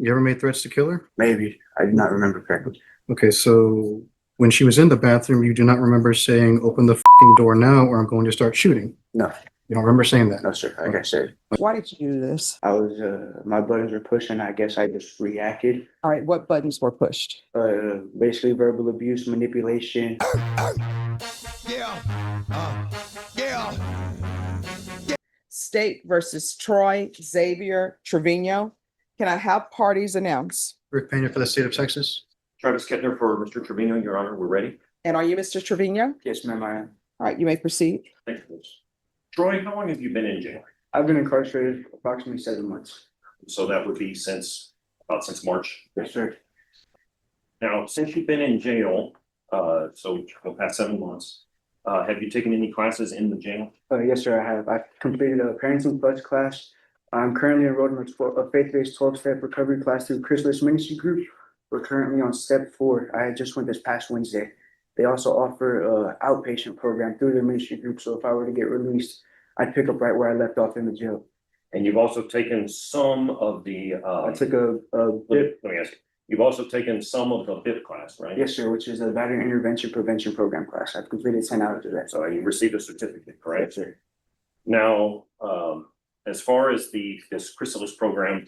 You ever made threats to kill her? Maybe. I do not remember correctly. Okay, so when she was in the bathroom, you do not remember saying, "Open the door now, or I'm going to start shooting." No, You don't remember saying that? no, sir. Like I said, Why did you do this? I was, my buttons were pushing. I guess I just reacted. All right, what buttons were pushed? Basically verbal abuse, manipulation. State versus Troy, Xavier, Trevino. Can I have parties announce? Rick Pena for the state of Texas. Travis Kettner for Mr. Trevino, Your Honor, we're ready. And are you Mr. Trevino? Yes, ma'am, I am. All right, you may proceed. Thank you. Troy, how long have you been in jail? I've been incarcerated approximately 7 months. So that would be since March. Yes, sir. Now, since you've been in jail, so the past 7 months, have you taken any classes in the jail? Yes, sir, I have. I've completed a Parenting Plus class. I'm currently enrolled in a faith-based 12-step recovery class through Chrysalis Ministry Group. We're currently on step 4. I just went this past Wednesday. They also offer an outpatient program through their ministry group. So if I were to get released, I'd pick up right where I left off in the jail. And you've also taken some of the, I took a let me ask you, you've also taken some of the BIP class, right? yes, sir, which is a Battery Intervention Prevention Program class. I've completed 10 hours of that. So you received a certificate, correct? Yes, sir. Now, as far as this Chrysalis program,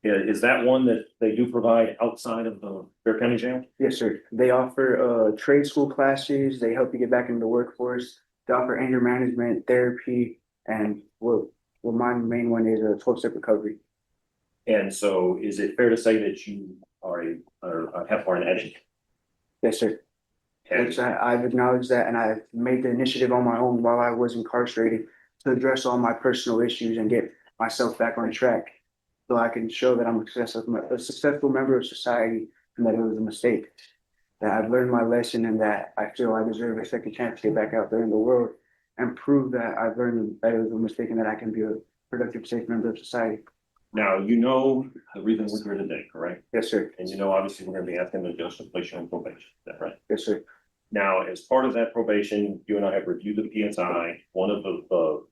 is that one that they do provide outside of the Bear County Jail? Yes, sir. They offer trade school classes. They help you get back into the workforce. They offer anger management, therapy, and my main one is a 12-step recovery. And so is it fair to say that you are an addict? Yes, sir. And Which I've acknowledged that, and I've made the initiative on my own while I was incarcerated to address all my personal issues and get myself back on track, so I can show that I'm a successful member of society and that it was a mistake. That I've learned my lesson and that I feel I deserve a second chance to get back out there in the world and prove that I've learned that it was a mistake and that I can be a productive, safe member of society. now, you know the reason we're here today, correct? Yes, sir. And you know, obviously, we're gonna be asking the judge to place you on probation, is that right? Yes, sir. Now, as part of that probation, you and I have reviewed the PSI. One of the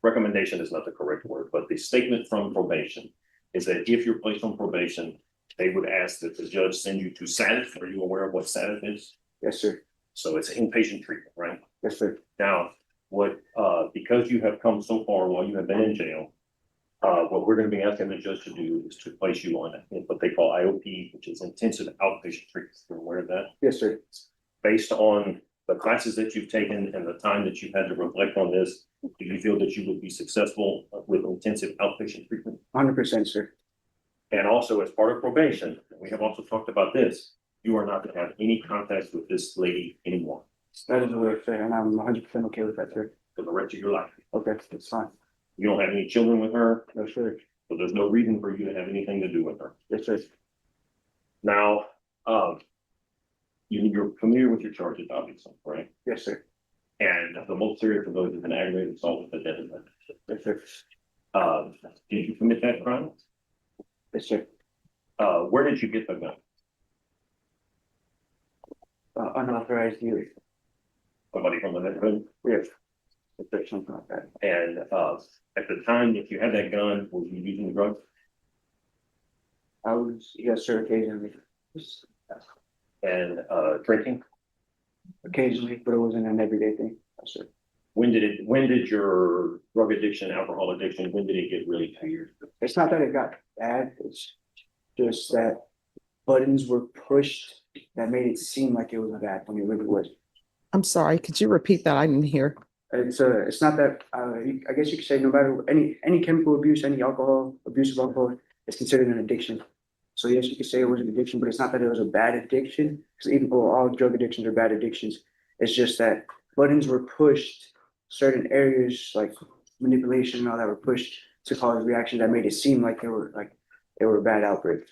recommendation is not the correct word, but the statement from probation is that if you're placed on probation, they would ask that the judge send you to SATF. Are you aware of what SATF is? Yes, sir. So it's inpatient treatment, right? Yes, sir. Now, because you have come so far while you have been in jail, what we're gonna be asking the judge to do is to place you on what they call IOP, which is intensive outpatient treatment. You're aware of that? Yes, sir. Based on the classes that you've taken and the time that you've had to reflect on this, do you feel that you would be successful with intensive outpatient treatment? 100%, sir. And also, as part of probation, we have also talked about this, you are not to have any contact with this lady anymore That is what I say, and I'm 100% okay with that, sir. for the rest of your life. Okay, that's fine. You don't have any children with her, No, sir. so there's no reason for you to have anything to do with her. Yes, sir. Now, you're familiar with your charges, obviously, right? Yes, sir. And the most serious of those is an aggravated assault with a deadly weapon. Yes, sir. Did you commit that crime? Yes, sir. Where did you get the gun? Unauthorized use. Somebody from the neighborhood? Yes. Yes, sir, something like that. And, at the time, if you had that gun, were you using drugs? I was, yes, sir, occasionally. And, drinking? Occasionally, but it wasn't an everyday thing. Yes, sir. When did your drug addiction, alcohol addiction, when did it get really bad? It's not that it got bad, it's just that buttons were pushed that made it seem like it was bad when it really was. I'm sorry, could you repeat that? I didn't hear. It's not that, I guess you could say no matter any chemical abuse, any abuse of alcohol is considered an addiction. So yes, you could say it was an addiction, but it's not that it was a bad addiction, because even though all drug addictions are bad addictions, it's just that buttons were pushed, certain areas like manipulation and all that were pushed to cause reactions that made it seem like they were bad outbreaks.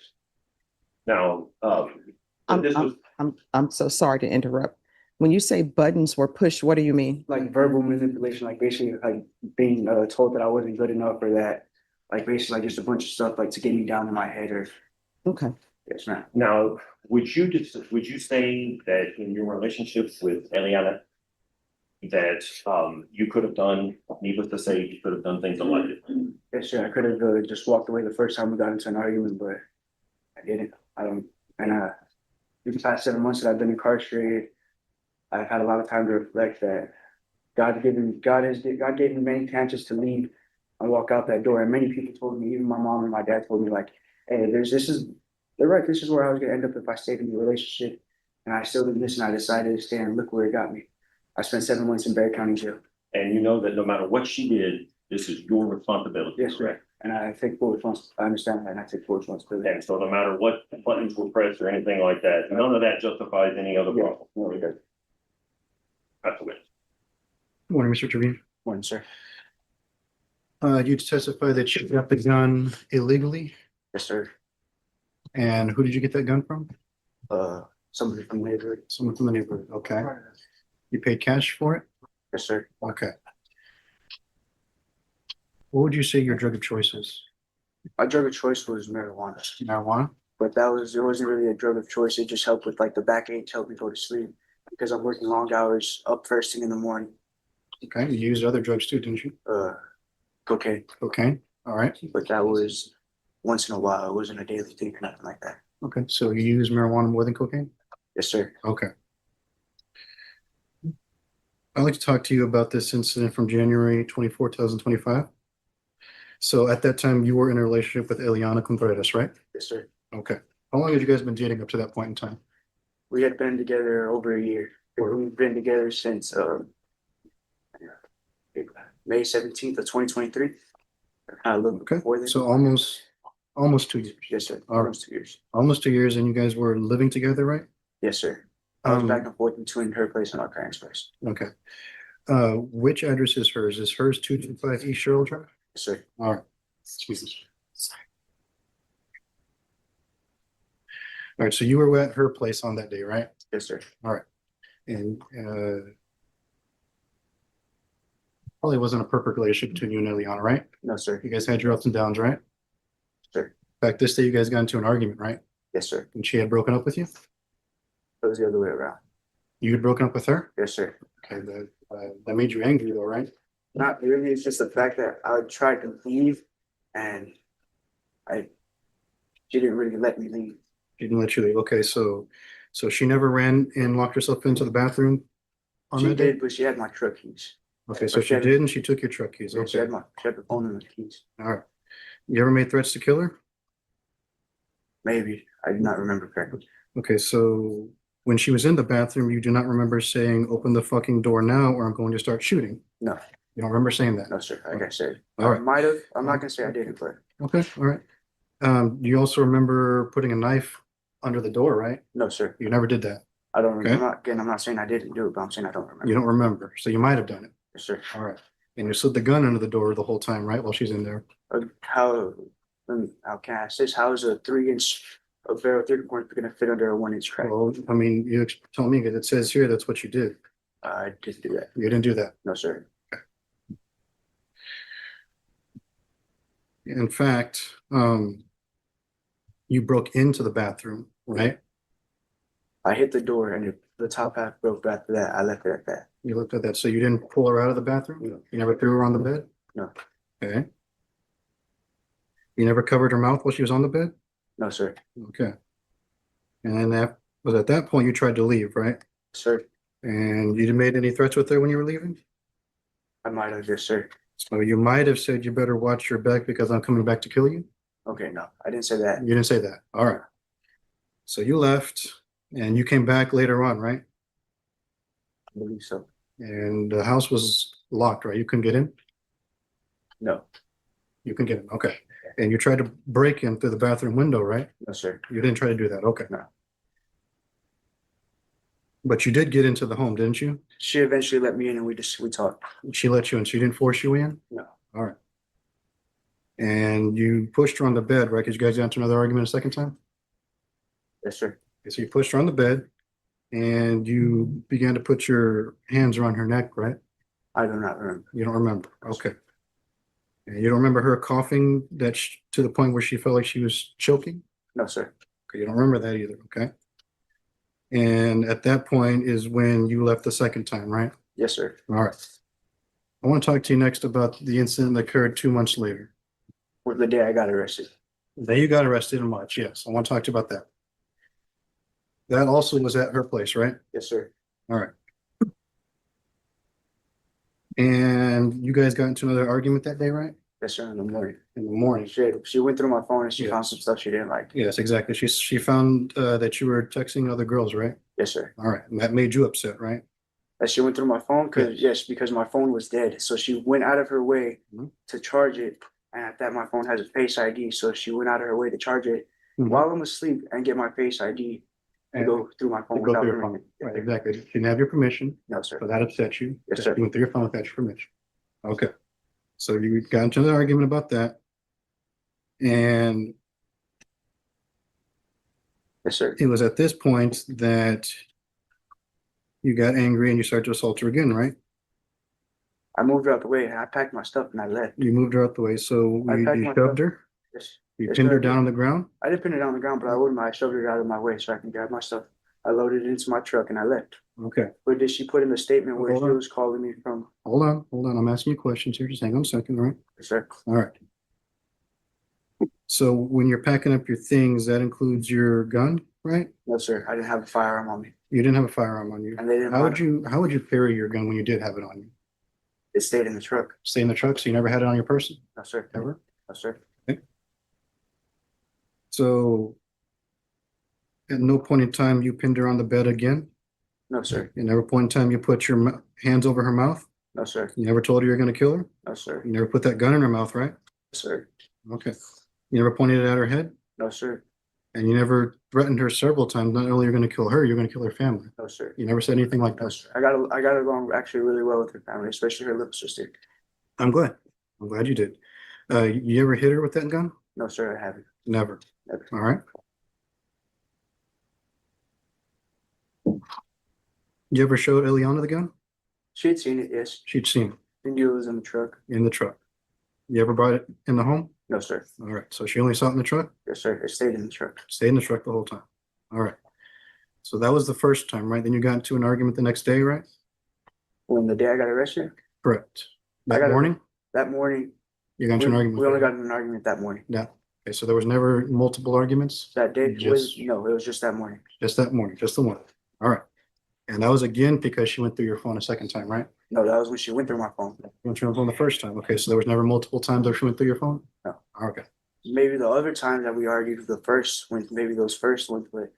Now, this was, I'm so sorry to interrupt. When you say buttons were pushed, what do you mean? Like verbal manipulation, like basically like being told that I wasn't good enough or that, like basically like just a bunch of stuff like to get me down in my head or. Okay. Yes, ma'am. now, would you say that in your relationship with Eliana, that, you could have done, needless to say, you could have done things allegedly? Yes, sir. I could have just walked away the first time we got into an argument, but I didn't. I don't. And these past 7 months that I've been incarcerated, I've had a lot of time to reflect that God gave me many chances to leave and walk out that door. And many people told me, even my mom and my dad told me, like, hey, they're right. This is where I was gonna end up if I stayed in the relationship. And I still didn't listen. I decided to stay, and look where it got me. I spent 7 months in Barry County Jail. And you know that no matter what she did, this is your responsibility. Yes, sir. And I take full responsibility. I understand that, and I take full responsibility. And so no matter what buttons were pressed or anything like that, none of that justifies any other Yeah, problem. no, it doesn't. That's the way. Morning, Mr. Trevino. Morning, sir. You testified that you got the gun illegally, Yes, sir. and who did you get that gun from? Somebody from the neighborhood. Someone from the neighborhood, okay. You paid cash for it? Yes, sir. Okay. What would you say your drug of choice is? My drug of choice was marijuana, Marijuana? but it wasn't really a drug of choice. It just helped with like the backache, helped me go to sleep because I'm working long hours up first thing in the morning. Okay, you used other drugs too, didn't you? Cocaine, Okay, all right. but that was once in a while. It wasn't a daily thing or nothing like that. Okay, so you use marijuana more than cocaine? Yes, sir. Okay. I'd like to talk to you about this incident from January 24, 2025. So at that time, you were in a relationship with Eliana Contreras, right? Yes, sir. Okay. How long had you guys been dating up to that point in time? We had been together over a year. We've been together since May 17th of 2023. A little bit Okay, before then. so almost 2 years. Yes, sir. All right. Almost 2 years. Almost 2 years, and you guys were living together, right? Yes, sir. I was Um, back and forth between her place and our parents' place. Okay. Which address is hers? Is hers 225 East Sherrill Drive? Yes, sir. All right. Excuse me. All right, so you were at her place on that day, right? Yes, sir. And probably wasn't a perfect relationship between you and Eliana, right? No, sir. You guys had your ups and downs, right? Sir. In fact, this day you guys got into an argument, right? Yes, sir. And she had broken up with you? It was the other way around. You had broken up with her? Yes, sir. Okay, that made you angry though, right? Not really. It's just the fact that I tried to leave and she didn't really let me leave. She didn't let you leave. Okay, so she never ran and locked herself into the bathroom on She that day? did, but she had my truck keys. Okay, so but she she had- did and she took your truck keys. Yeah, Okay, she had the phone and the keys. all right. You ever made threats to kill her? Maybe. I do not remember correctly. Okay, so when she was in the bathroom, you do not remember saying, open the fucking door now or I'm going to start shooting? No, You don't remember saying that? no, sir. Like I said, All I right. might have. I'm not gonna say I didn't, but Okay, all right. You also remember putting a knife under the door, right? no, sir. You never did that. I don't Okay. remember. I'm not saying I didn't do it, but I'm saying I don't remember. You don't remember, so you might have done it. Yes, sir. All right. And you slid the gun under the door the whole time, right? While she's in there. How can I say this? How is a 3-inch of barrel 3-point gonna fit under a 1-inch crack? Well, I mean, you told me, because it says here that's what you did. I didn't do that. You didn't do that. No, sir. In fact, you broke into the bathroom, right? I hit the door and the top half broke. After that, I left it at that. You looked at that. So you didn't pull her out of the bathroom? No. You never threw her on the bed? No. Okay. You never covered her mouth while she was on the bed? No, sir. Okay. And then that was at that point you tried to leave, right? Sir, And you didn't made any threats with her when you were leaving? I might have. Yes, sir. So you might have said you better watch your back because I'm coming back to kill you? Okay, no, I didn't say that. You didn't say that. All right. So you left and you came back later on, right? I believe so. And the house was locked, right? You couldn't get in? No, You can get in. Okay. And you tried to break in through the bathroom window, right? no, sir. You didn't try to do that. Okay. No. But you did get into the home, didn't you? She eventually let me in and we talked. She let you in. She didn't force you in? No. All right. And you pushed her on the bed, right? Because you guys got into another argument a second time? Yes, sir. Okay, so you pushed her on the bed and you began to put your hands around her neck, right? I do not remember. You don't remember. Okay. And you don't remember her coughing to the point where she felt like she was choking? No, sir. Okay, you don't remember that either, okay? And at that point is when you left the second time, right? Yes, sir. All right. I want to talk to you next about the incident that occurred 2 months later. Was the day I got arrested. The day you got arrested in March, yes, I want to talk to you about that. That also was at her place, right? Yes, sir. All right. And you guys got into another argument that day, right? Yes, sir, in the morning. In the morning? She went through my phone and she found Yes. some stuff she didn't like. Yes, exactly. She found that you were texting other girls, right? Yes, sir. All right, and that made you upset, right? That she went through my phone because my phone was dead. So she went out of her way Mhm. to charge it. And at that, my phone has a Face ID. So she went out of her way to charge it Mhm. while I'm asleep and get my Face ID to And go through my phone to go without through your permission. phone. Right, exactly. She didn't have your permission, No, sir. so that upset you. Yes, that sir. You went through your phone without your permission. Okay. So you got into an argument about that. And Yes, sir. it was at this point that you got angry and you started to assault her again, right? I moved her out the way and I packed my stuff and I left. You moved her out the way, so I packed you my shoved stuff. her? Yes. You Yes, pinned sir, her I did. down on the ground? I didn't pin it on the ground, but I wouldn't mind. I shoved it out of my way so I can grab my stuff. I loaded it into my truck and I left. Okay, But did she put in the statement where Hold she on. was calling me from? hold on. I'm asking you questions here. Just hang on a second, all right? Yes, sir. All right. So when you're packing up your things, that includes your gun, right? No, sir. I didn't have a firearm on me. You didn't have a firearm on you. And they didn't How would want how would you carry your gun when you did have it on you? it stayed in the truck. Stay in the truck, so you never had it on your person, No, sir. ever? No, sir. So at no point in time you pinned her on the bed again? No, sir. At never point in time you put your hands over her mouth? No, sir. You never told her you're gonna kill her? No, sir. You never put that gun in her mouth, right? Sir. Okay. You never pointed it at her head? No, sir. And you never threatened her several times, not only you're gonna kill her, you're gonna kill her family. No, sir. You never said anything like No, that? sir. I got along actually really well with her family, especially her little sister. I'm glad. I'm glad you did. You ever hit her with that gun? No, sir, I haven't. Never. Never. All right. You ever showed Eliana the gun? She had seen it, yes. She'd seen it She knew it was in the truck. in the truck. You ever brought it in the home? No, sir. All right. So she only saw it in the truck? Yes, sir. It stayed in the truck. Stayed in the truck the whole time. All right. So that was the first time, right? Then you got into an argument the next day, right? When the day I got arrested, Correct. I That got- morning, that morning, you got into an argument. we only got in an argument that morning. Yeah. Okay. So there was never multiple arguments? That day was, Just- no, it was just that morning. Just that morning, just the one. All right. And that was again because she went through your phone a second time, right? No, that was when she went through my phone. You went through your phone the first time. Okay. So there was never multiple times that she went through your phone? No. Okay. Maybe the other times that we argued, the first when maybe those first ones, but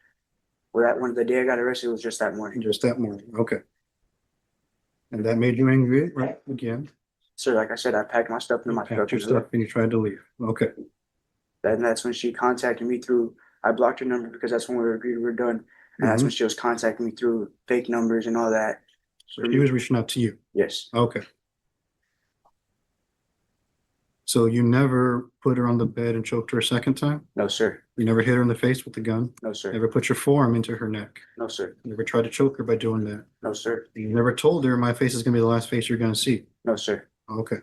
that one, the day I got arrested was just that morning. Just that morning. Okay. And that made you angry, right? Again. So like I said, I packed my stuff in my truck. Packed your stuff and you tried to leave. Okay. And that's when she contacted me through, I blocked her number because that's when we agreed we were done. And that's when she was contacting me through fake numbers and all that. So she was reaching out to you. Yes. Okay. So you never put her on the bed and choked her a second time? No, sir. You never hit her in the face with the gun? No, sir. Never put your forearm into her neck? No, sir. You never tried to choke her by doing that? No, sir. You never told her my face is gonna be the last face you're gonna see? No, sir. Okay.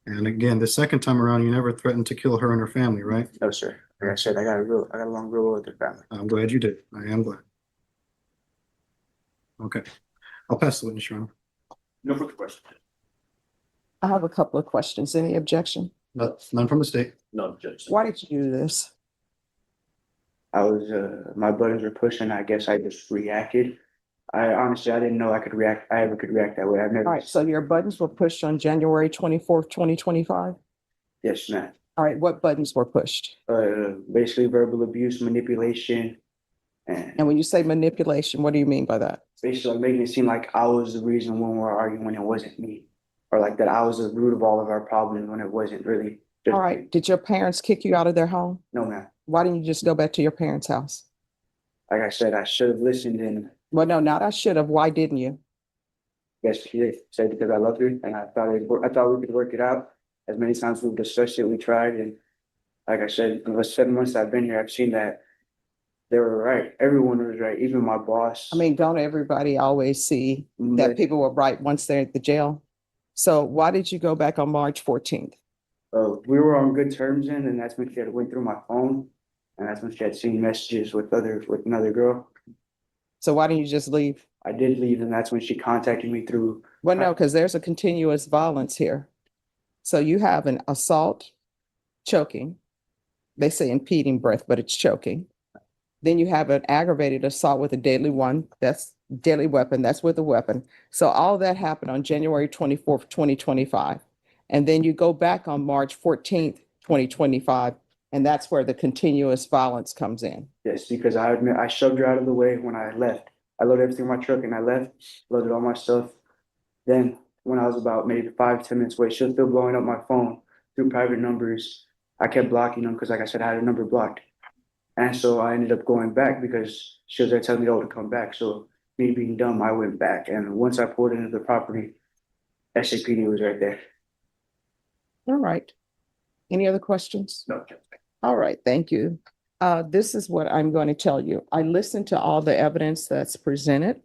And again, the second time around, you never threatened to kill her and her family, right? No, sir. Like I said, I got along real well with her family. I'm glad you did. I am glad. Okay. I'll pass the witness, Your Honor. No further questions. I have a couple of questions. Any objection? None from the state. None, Judge. Why did you do this? I was, my buttons were pushing. I guess I just reacted. I honestly, I didn't know I could react. I ever could react that way. I've All never. right, so your buttons were pushed on January 24th, 2025? Yes, ma'am. All right, what buttons were pushed? Basically verbal abuse, manipulation, and And when you say manipulation, what do you mean by that? basically making it seem like I was the reason when we were arguing when it wasn't me. Or like that I was the root of all of our problems when it wasn't really. just All right, did your parents kick you out of their home? No, ma'am. Why didn't you just go back to your parents' house? Like I said, I should have listened and Well, no, not I should have. Why didn't you? guess she said because I loved her and I thought we could work it out. As many times we've discussed it, we tried, and like I said, in the 7 months I've been here, I've seen that they were right. Everyone was right, even my boss. I mean, don't everybody always see that But, people were right once they're at the jail? So why did you go back on March 14th? we were on good terms then, and that's when she had went through my phone, and that's when she had seen messages with another girl. So why didn't you just leave? I did leave, and that's when she contacted me through. Well, no, because there's a continuous violence here. So you have an assault, choking. They say impeding breath, but it's choking. Then you have an aggravated assault with a deadly weapon, that's with a weapon. So all that happened on January 24th, 2025. And then you go back on March 14th, 2025, and that's where the continuous violence comes in. Yes, because I admit I shoved her out of the way when I left. I loaded everything in my truck and I left, loaded all my stuff. Then when I was about maybe 5, 10 minutes away, she was still blowing up my phone through private numbers. I kept blocking them because, like I said, I had a number blocked. And so I ended up going back because she was there telling me, oh, to come back. So me being dumb, I went back. And once I pulled into the property, SAPD was right there. All right. Any other questions? No. All right, thank you. This is what I'm going to tell you. I listened to all the evidence that's presented.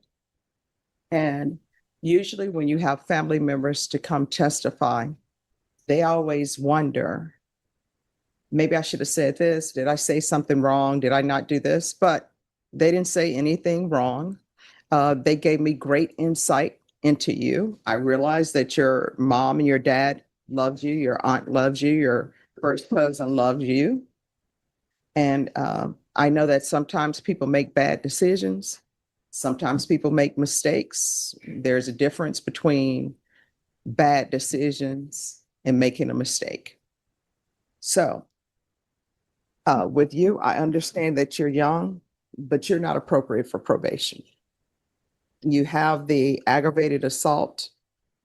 And usually when you have family members to come testify, they always wonder, maybe I should have said this. Did I say something wrong? Did I not do this? But they didn't say anything wrong. They gave me great insight into you. I realized that your mom and your dad loved you, your aunt loves you, your first cousin loves you. And I know that sometimes people make bad decisions. Sometimes people make mistakes. There's a difference between bad decisions and making a mistake. So with you, I understand that you're young, but you're not appropriate for probation. You have the aggravated assault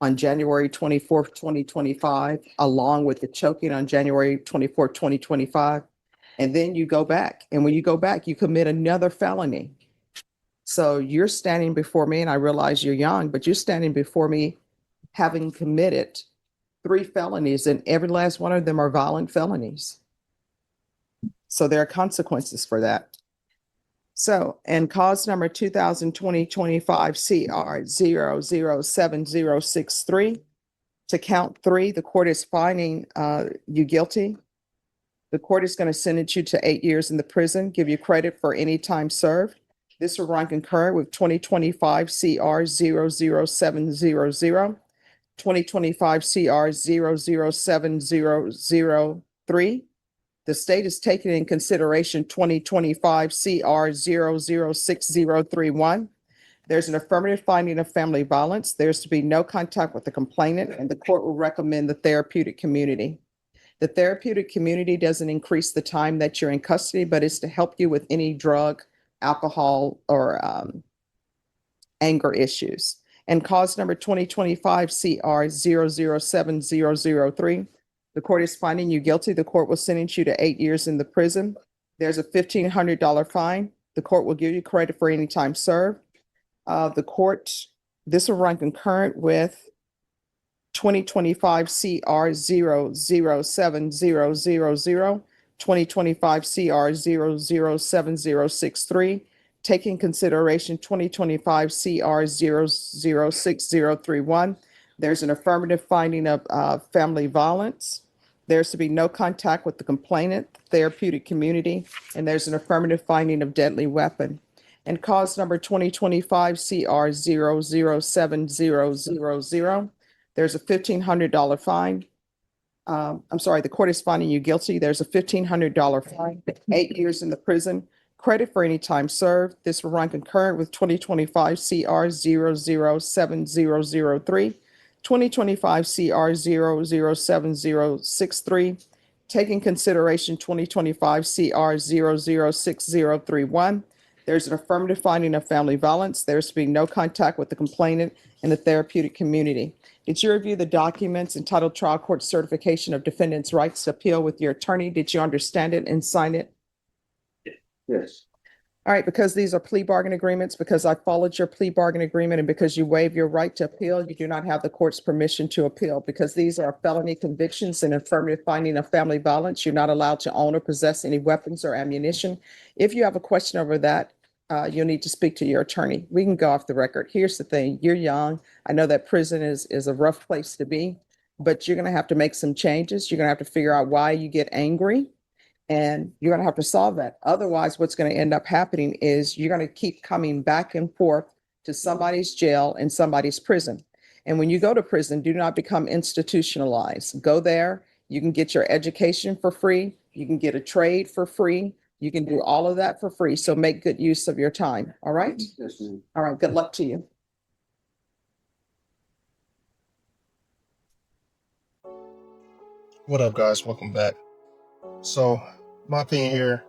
on January 24th, 2025, along with the choking on January 24th, 2025. And then you go back. And when you go back, you commit another felony. So you're standing before me, and I realize you're young, but you're standing before me having committed 3 felonies, and every last one of them are violent felonies. So there are consequences for that. So, and cause number 2020-25 CR 007063, to count 3, the court is finding you guilty. The court is going to sentence you to 8 years in the prison, give you credit for any time served. This will run concurrent with 2025 CR 00700, 2025 CR 007003. The state is taking in consideration 2025 CR 006031. There's an affirmative finding of family violence. There's to be no contact with the complainant, and the court will recommend the therapeutic community. The therapeutic community doesn't increase the time that you're in custody, but it's to help you with any drug, alcohol, or anger issues. And cause number 2025 CR 007003. The court is finding you guilty. The court will sentence you to 8 years in the prison. There's a $1,500 fine. The court will give you credit for any time served. This will run concurrent with 2025 CR 007000, 2025 CR 007063, taking consideration 2025 CR 006031. There's an affirmative finding of family violence. There's to be no contact with the complainant, therapeutic community, and there's an affirmative finding of deadly weapon. And cause number 2025 CR 007000, there's a $1,500 fine. I'm sorry, the court is finding you guilty. There's a $1,500 fine, 8 years in the prison, credit for any time served. This will run concurrent with 2025 CR 007003, 2025 CR 007063, taking consideration 2025 CR 006031. There's an affirmative finding of family violence. There's to be no contact with the complainant and the therapeutic community. Did you review the documents entitled Trial Court Certification of Defendant's Rights to Appeal with your attorney? Did you understand it and sign it? Yes. All right, because these are plea bargain agreements, because I followed your plea bargain agreement, and because you waive your right to appeal, you do not have the court's permission to appeal. Because these are felony convictions and affirmative finding of family violence, you're not allowed to own or possess any weapons or ammunition. If you have a question over that, you'll need to speak to your attorney. We can go off the record. Here's the thing, you're young. I know that prison is a rough place to be, but you're gonna have to make some changes. You're gonna have to figure out why you get angry. And you're going to have to solve that. Otherwise, what's going to end up happening is you're going to keep coming back and forth to somebody's jail and somebody's prison. And when you go to prison, do not become institutionalized. Go there You can get your education for free. You can get a trade for free. You can do all of that for free. So make good use of your time. All right? Yes, ma'am. All right. Good luck to you. What up, guys? Welcome back. So, my opinion here,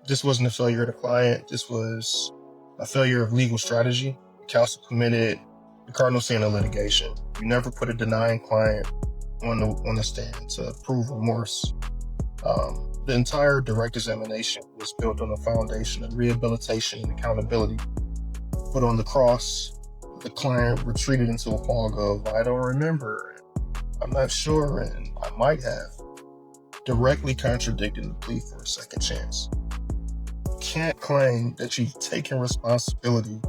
this wasn't a failure of the client. This was a failure of legal strategy. The counsel committed the cardinal sin of litigation. You never put a denying client on the stand to prove remorse. The entire direct examination was built on a foundation of rehabilitation and accountability. But on the cross, the client retreated into a fog of, I don't remember, I'm not sure, and I might have, directly contradicting the plea for a second chance. You can't claim that you've taken responsibility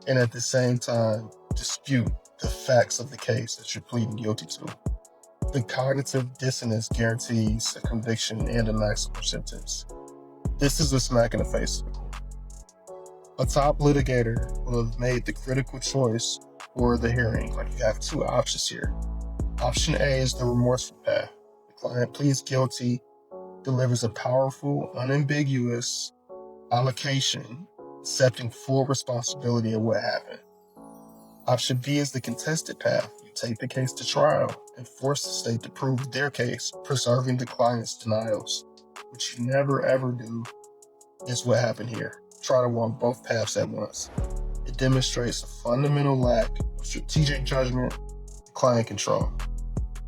and at the same time dispute the facts of the case that you're pleading guilty to. The cognitive dissonance guarantees a conviction and a maximum sentence. This is a smack in the face of the court. A top litigator will have made the critical choice for the hearing. Like, you have two options here. Option A is the remorseful path. The client pleads guilty, delivers a powerful, unambiguous allocation, accepting full responsibility of what happened. Option B is the contested path. You take the case to trial and force the state to prove their case, preserving the client's denials, which you never ever do, is what happened here. Try to walk both paths at once. It demonstrates a fundamental lack of strategic judgment and client control.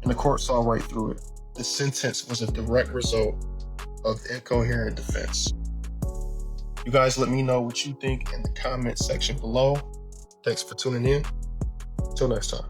And the court saw right through it. The sentence was a direct result of incoherent defense. You guys let me know what you think in the comment section below. Thanks for tuning in. Till next time.